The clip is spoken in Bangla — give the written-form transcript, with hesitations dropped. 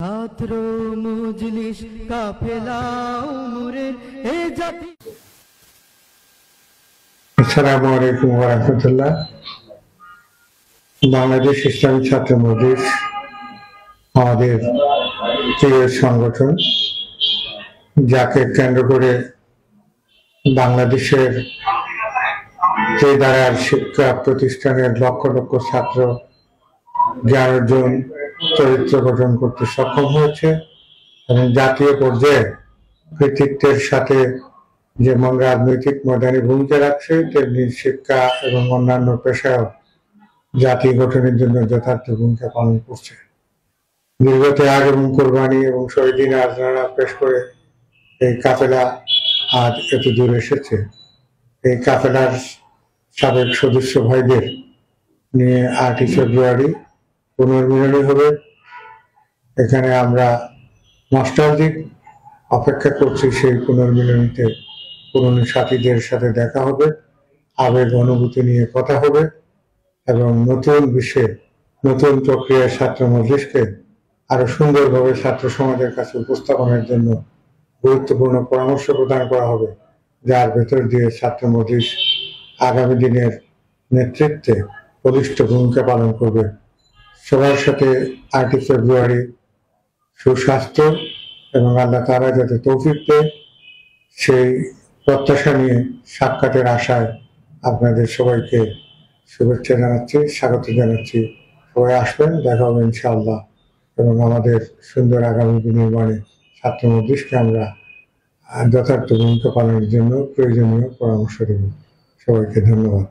ছাত্র মজলিস কাফেলা উমরের এ জাতি। আসসালামু আলাইকুম ওয়া রাহমাতুল্লাহ। বাংলাদেশ ইসলামী ছাত্র মজলিস আমাদের প্রিয় সংগঠন, যাকে কেন্দ্র করে বাংলাদেশের যে দ্বারার শিক্ষা প্রতিষ্ঠানের লক্ষ লক্ষ ছাত্র জ্ঞান অর্জন, চরিত্র গঠন করতে সক্ষম হয়েছে এবং জাতীয় পর্যায়ে কৃতিত্বের সাথে যেমন রাজনৈতিক ময়দানে ভূমিকা রাখছে, তেমনি শিক্ষা এবং অন্যান্য পেশায় জাতি গঠনের জন্য যথার্থ ভূমিকা পালন করছে। দীর্ঘ ত্যাগ এবং কোরবানি এবং শহীদ আজরানা পেশ করে এই কাফেলা আজ এত দূর এসেছে। এই কাফেলার সাবেক সদস্য ভাইদের নিয়ে 8ই ফেব্রুয়ারি পুনর্মিলনী হবে। এখানে আমরা নস্টালজিক অপেক্ষা করছি সেই পুনর্মিলনীতে পুরনো সাথীদের সাথে দেখা হবে, আবেগ অনুভূতি নিয়ে কথা হবে এবং নতুন বিষয়ে নতুন প্রক্রিয়ায় ছাত্র মজলিসকে আরো সুন্দরভাবে ছাত্র সমাজের কাছে উপস্থাপনের জন্য গুরুত্বপূর্ণ পরামর্শ প্রদান করা হবে, যার ভেতর দিয়ে ছাত্র মজলিস আগামী দিনের নেতৃত্বে বলিষ্ঠ ভূমিকা পালন করবে। সবার সাথে 8ই ফেব্রুয়ারি সুস্বাস্থ্য এবং আল্লাহ তাআলা যাতে তৌফিক দেয়, সেই প্রত্যাশা নিয়ে সাক্ষাতের আশায় আপনাদের সবাইকে শুভেচ্ছা জানাচ্ছি, স্বাগত জানাচ্ছি। সবাই আসবেন, দেখা হবে ইনশাআল্লাহ এবং আমাদের সুন্দর আগামী বিনির্মাণে ছাত্র মজলিসকে আমরা যথার্থ ভূমিকা পালনের জন্য প্রয়োজনীয় পরামর্শ দেব। সবাইকে ধন্যবাদ।